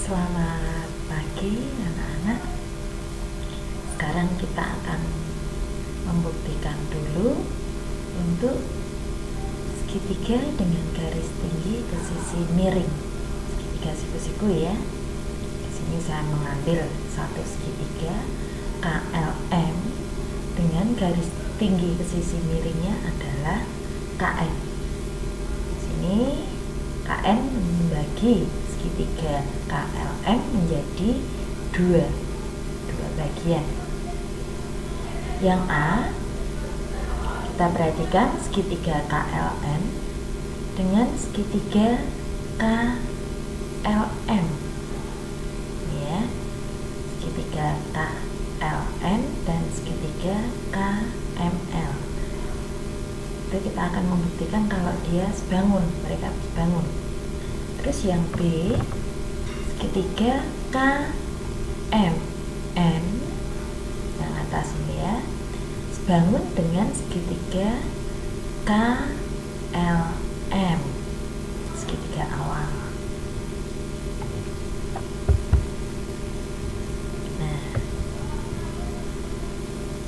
Selamat pagi anak-anak. Sekarang kita akan membuktikan dulu untuk segitiga dengan garis tinggi ke sisi miring. Segitiga siku-siku ya. Di sini saya mengambil satu segitiga KLM dengan garis tinggi ke sisi miringnya adalah KN. Di sini KN membagi segitiga KLM menjadi dua bagian. Yang A, kita perhatikan segitiga KLM dengan segitiga KLM ya, segitiga KLM dan segitiga KML. Itu kita akan membuktikan kalau dia sebangun, mereka sebangun. Terus yang B, segitiga KMN yang atas ini ya, sebangun dengan segitiga KLM, segitiga awal. Nah,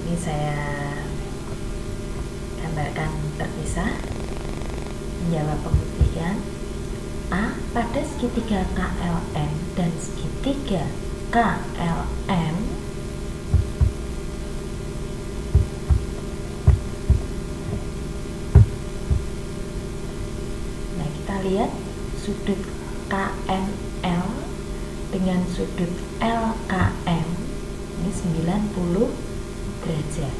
ini saya gambarkan terpisah. Menjawab pembuktian A, pada segitiga KLM dan segitiga KLM nah, kita lihat sudut KML dengan sudut LKM ini 90 derajat.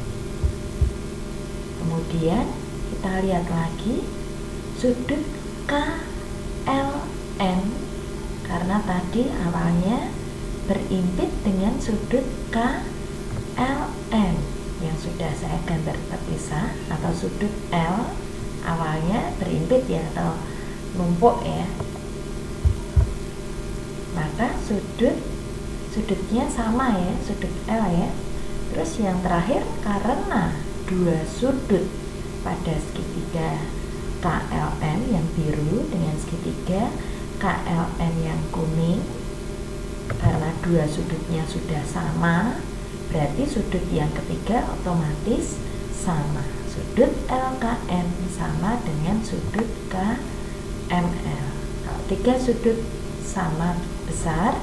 Kemudian kita lihat lagi sudut KLM karena tadi awalnya berimpit dengan sudut KLM yang sudah saya gambar terpisah, atau sudut L awalnya berimpit ya, atau numpuk ya, maka sudutnya sama ya, sudut L ya. Terus yang terakhir, karena dua sudut pada segitiga KLM yang biru dengan segitiga KLM yang kuning, karena dua sudutnya sudah sama, berarti sudut yang ketiga otomatis sama. Sudut LKM sama dengan sudut KML. Kalau tiga sudut sama besar,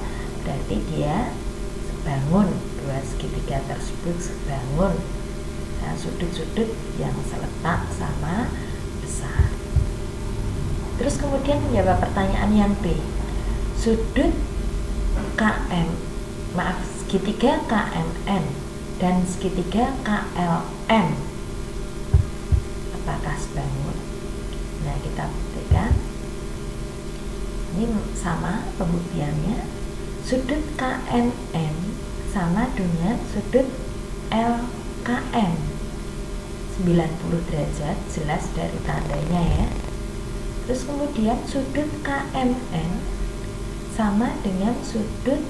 berarti dia sebangun, dua segitiga tersebut sebangun. Nah, sudut-sudut yang seletak sama besar. Terus kemudian menjawab pertanyaan yang B, sudut segitiga KMN dan segitiga KLM apakah sebangun? Nah, kita buktikan. Ini sama pembuktiannya. Sudut KMN sama dengan sudut LKM 90 derajat, jelas dari tandanya ya. Terus kemudian sudut KMN sama dengan sudut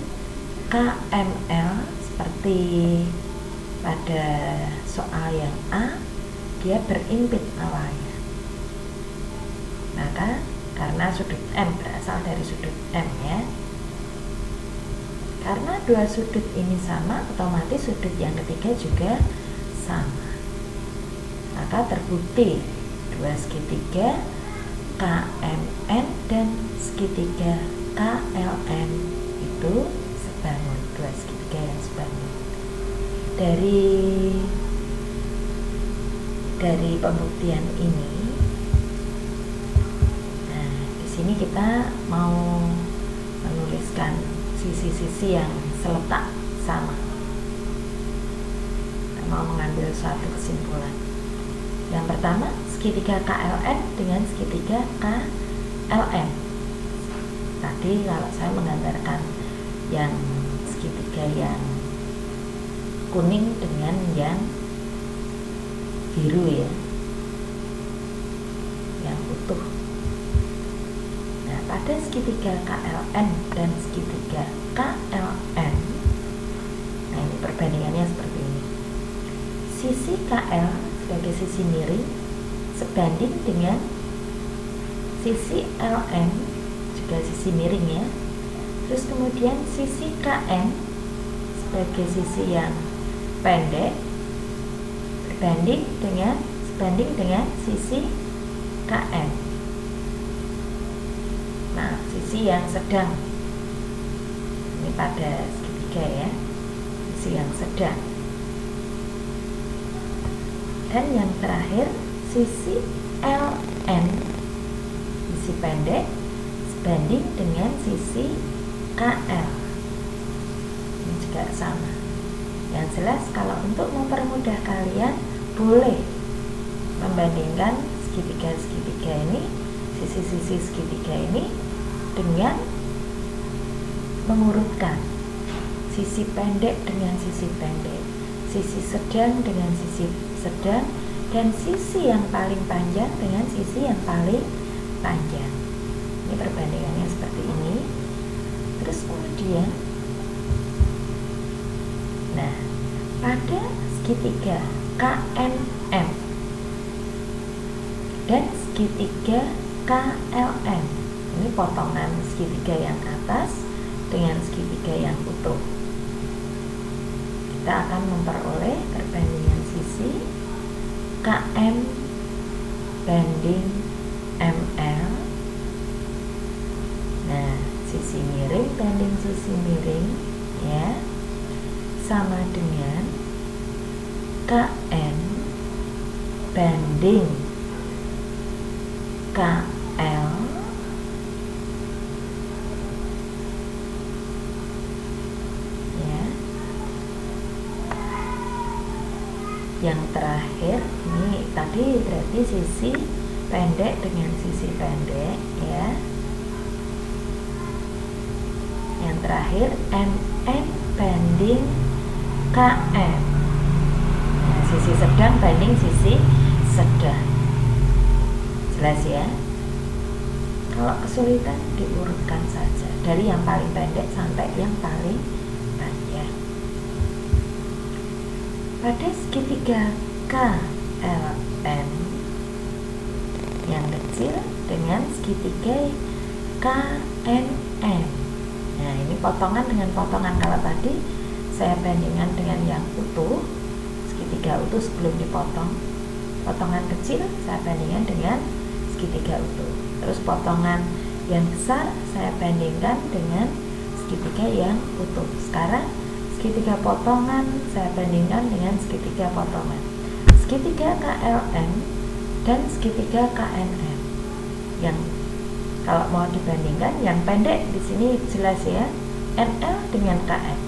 KML seperti pada soal yang A, dia berimpit awalnya. Maka karena sudut M berasal dari sudut M ya, karena dua sudut ini sama, otomatis sudut yang ketiga juga sama. Maka terbukti dua segitiga KMN dan segitiga KLM itu sebangun, dua segitiga yang sebangun. Dari pembuktian ini, nah di sini kita mau menuliskan sisi-sisi yang seletak sama. Kita mau mengambil suatu kesimpulan. Yang pertama, segitiga KLM dengan segitiga KLM. Tadi kalau saya menggambarkan yang segitiga yang kuning dengan yang biru ya, yang utuh. Nah, pada segitiga KLM dan segitiga KLM, nah ini perbandingannya seperti ini. Sisi KL sebagai sisi miring sebanding dengan sisi LM juga sisi miring ya, Terus kemudian sisi KN sebagai sisi yang pendek sebanding dengan sisi KN. Nah, sisi yang sedang ini pada segitiga ya, sisi yang sedang. Dan yang terakhir sisi LN, sisi pendek sebanding dengan sisi KL. Ini juga sama. Yang jelas kalau untuk mempermudah kalian boleh membandingkan segitiga-segitiga ini, sisi-sisi segitiga ini dengan mengurutkan sisi pendek dengan sisi pendek, sisi sedang dengan sisi sedang, dan sisi yang paling panjang dengan sisi yang paling panjang. Ini perbandingannya seperti ini. Terus kemudian, nah, pada segitiga KNM dan segitiga KLN, ini potongan segitiga yang atas dengan segitiga yang utuh, kita akan memperoleh perbandingan sisi KM banding ML. Nah, sisi miring banding sisi miring ya, sama dengan KN banding KL ya. Yang terakhir ini tadi berarti sisi pendek dengan sisi pendek ya. Yang terakhir MN banding KM. Nah, sisi sedang banding sisi sedang. Jelas ya? Kalau kesulitan diurutkan saja dari yang paling pendek sampai yang paling panjang. Pada segitiga KLN yang kecil dengan segitiga KNN. Nah, ini potongan dengan potongan. Kalau tadi saya bandingkan dengan yang utuh, segitiga utuh sebelum dipotong. Potongan kecil saya bandingkan dengan segitiga utuh. Terus potongan yang besar saya bandingkan dengan segitiga yang utuh. Sekarang segitiga potongan saya bandingkan dengan segitiga potongan. Segitiga KLN dan segitiga KNN. Yang kalau mau dibandingkan, yang pendek di sini jelas ya, NL dengan KN.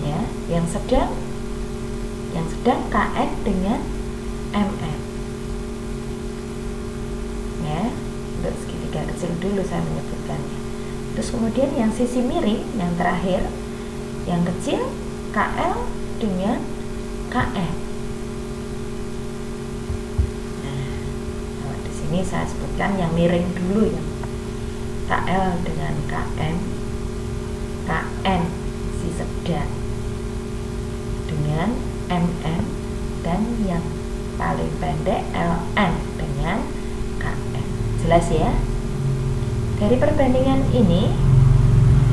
Ya, yang sedang KN dengan MN. Ya, untuk segitiga kecil dulu saya menyebutkannya. Terus kemudian yang sisi miring yang terakhir, yang kecil KL dengan KN. Nah, kalau di sini saya sebutkan yang miring dulu ya, KL dengan KM, KN si sedang dengan MN, dan yang paling pendek LN dengan KN. Jelas ya? Dari perbandingan ini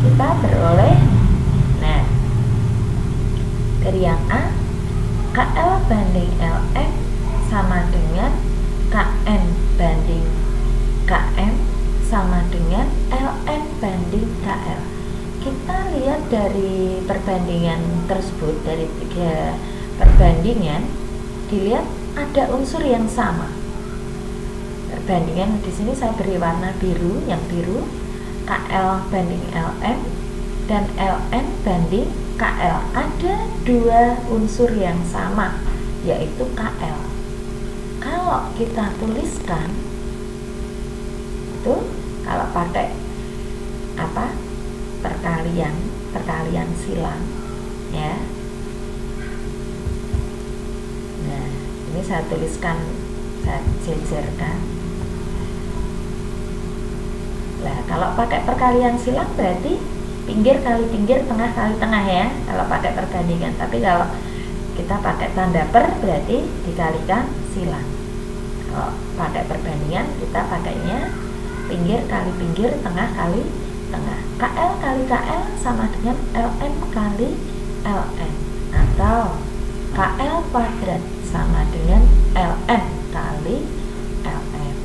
kita beroleh, nah, dari yang A, KL banding LN sama dengan KN banding KM sama dengan LN banding KL. Kita lihat dari perbandingan tersebut, dari 3 perbandingan, dilihat ada unsur yang sama. Perbandingan di sini saya beri warna biru, yang biru KL banding LN dan LN banding KL. Ada 2 unsur yang sama, yaitu KL. Kalau kita tuliskan itu, kalau pakai apa, perkalian silang ya. Nah, ini saya tuliskan, saya jejerkan. Nah, kalau pakai perkalian silang berarti pinggir kali pinggir, tengah kali tengah ya, kalau pakai perbandingan. Tapi kalau kita pakai tanda per berarti dikalikan silang. Kalau pakai perbandingan kita pakainya pinggir kali pinggir, tengah kali tengah. KL kali KL sama dengan LM kali LN, atau KL kuadrat sama dengan LM kali LM.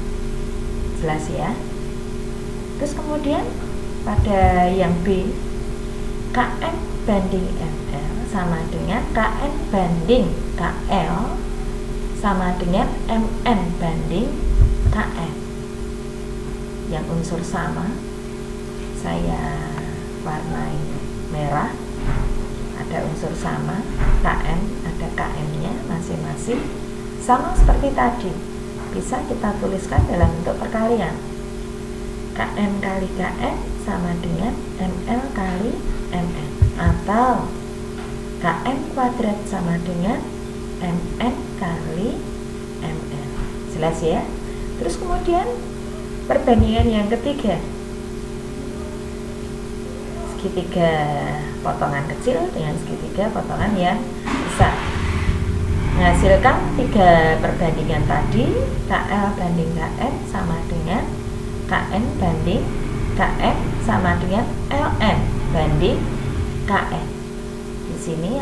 Jelas ya? Terus kemudian pada yang B, KM banding ML sama dengan KN banding KL sama dengan MN banding KN. Yang unsur sama saya warnai merah, ada unsur sama, KM, ada KM-nya masing-masing, sama seperti tadi, bisa kita tuliskan dalam bentuk perkalian. KM kali KN sama dengan ML kali MN, atau KM kuadrat sama dengan MN kali MN. Jelas ya? Terus kemudian perbandingan yang ketiga, segitiga potongan kecil dengan segitiga potongan yang besar, menghasilkan 3 perbandingan tadi. KL banding KN sama dengan KN banding KM sama dengan LN banding KN. Di sini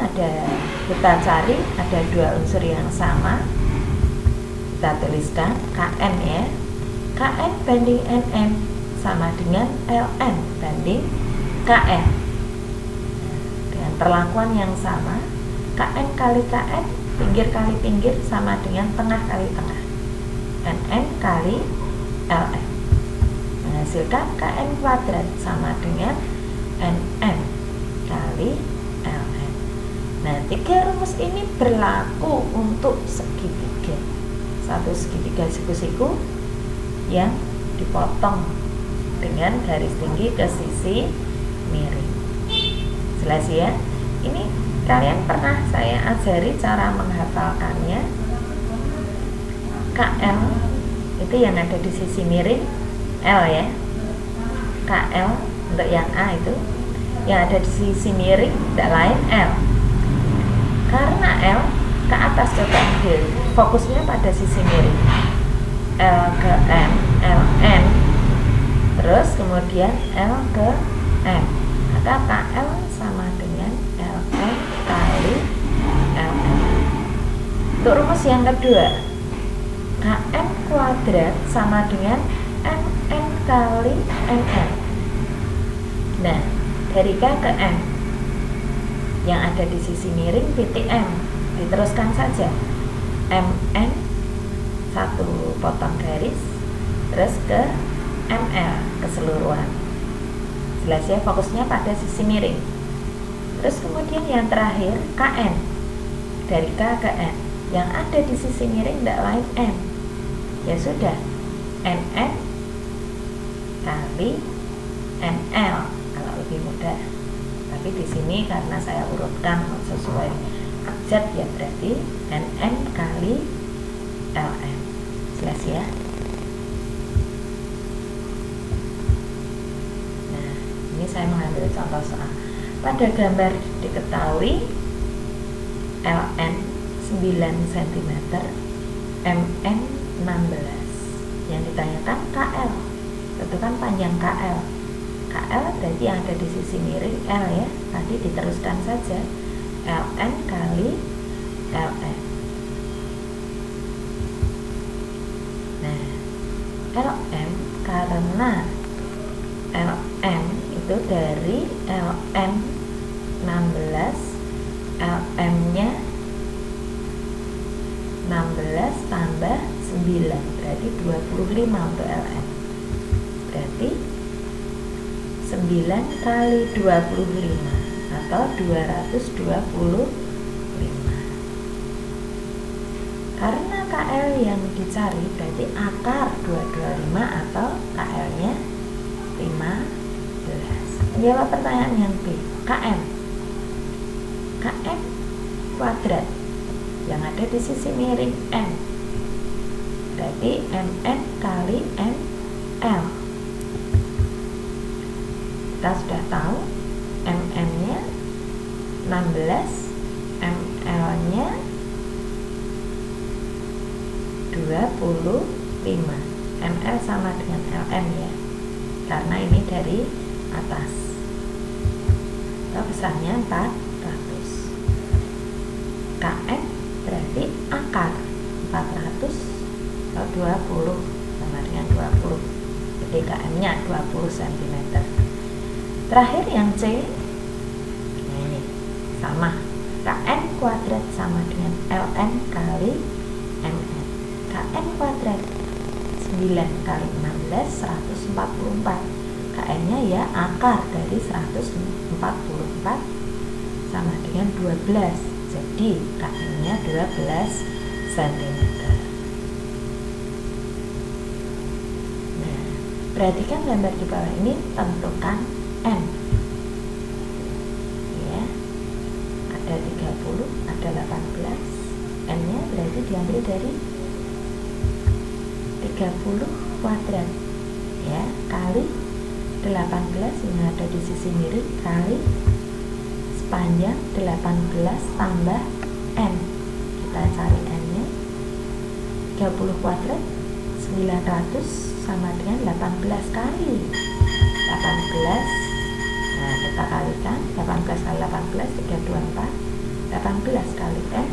kita cari ada 2 unsur yang sama, kita tuliskan KN ya. KN banding NN sama dengan LN banding KN. Dengan perlakuan yang sama, KN kali KN, pinggir kali pinggir sama dengan tengah kali tengah, NN kali LN, menghasilkan KN kuadrat sama dengan NN kali LN. Nah, 3 rumus ini berlaku untuk segitiga. Satu segitiga siku-siku yang dipotong dengan garis tinggi ke sisi miring. Jelas ya? Ini kalian pernah saya ajari cara menghafalkannya. KL itu yang ada di sisi miring, L ya. KL untuk yang A itu yang ada di sisi miring, tidak lain L. Karena L ke atas, coba ambil fokusnya pada sisi miring, L ke M, LN, terus kemudian L ke M, maka KL sama dengan LN kali LN. Untuk rumus yang kedua, KM kuadrat sama dengan MN kali MN. Nah, dari K ke M yang ada di sisi miring titik M, diteruskan saja MN, satu potong garis, terus ke ML keseluruhan. Jelas ya, fokusnya pada sisi miring. Terus kemudian yang terakhir KN, dari K ke N yang ada di sisi miring tidak lain M. Ya sudah, NN kali NL kalau lebih mudah. Tapi di sini karena saya urutkan sesuai abjad, ya berarti NN kali LN. Jelas ya? Nah, ini saya mengambil contoh soal. Pada gambar diketahui LN 9 cm, MN 16. Yang ditanyakan KL. Tentukan panjang KL. KL berarti yang ada di sisi miring L ya. Tadi diteruskan saja LN kali LN. Nah, LM karena LM itu dari LN 16, LM nya 16 tambah 9 berarti 25 untuk LN. Berarti 9 kali 25 atau 225. Karena KL yang dicari berarti akar 225 atau KL nya 15. Jawab pertanyaan yang B. KM kuadrat yang ada di sisi miring M berarti MN kali ML. Kita sudah tahu MN nya 16, ML nya 25. ML sama dengan LM ya, karena ini dari atas. Besarnya 400. Km berarti akar 400 atau 20 sama dengan 20. Jadi km nya 20 cm. Terakhir yang C, nah ini sama, kn kuadrat sama dengan ln kali mn. Kn kuadrat 9 kali 16 144. Kn nya ya akar dari 144 sama dengan 12. Jadi kn nya 12 cm. Nah, perhatikan gambar di bawah ini, tentukan n ya, ada 30, ada 18. N nya berarti diambil dari 30 kuadrat ya, kali 18 yang ada di sisi miring, kali sepanjang 18 tambah n. Kita cari n nya. 30 kuadrat 900 sama dengan 18 kali 18. Nah, kita kalikan 18 kali 18 324. 18 kali n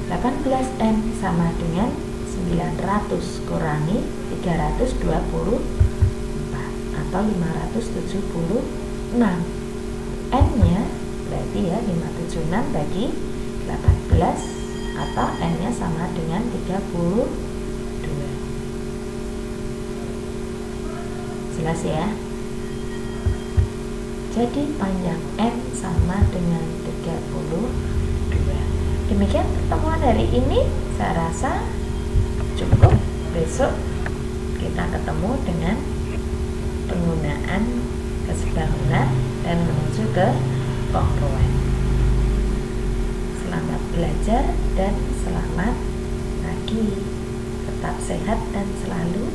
18n sama dengan 900 kurangi 324 atau 576. N nya berarti ya 576 bagi 18 atau n nya sama dengan 32. Jelas ya? Jadi panjang n sama dengan 32. Demikian pertemuan hari ini, saya rasa cukup. Besok kita ketemu dengan penggunaan kesebangunan dan menuju ke kongruent. Selamat belajar dan selamat pagi. Tetap sehat dan selalu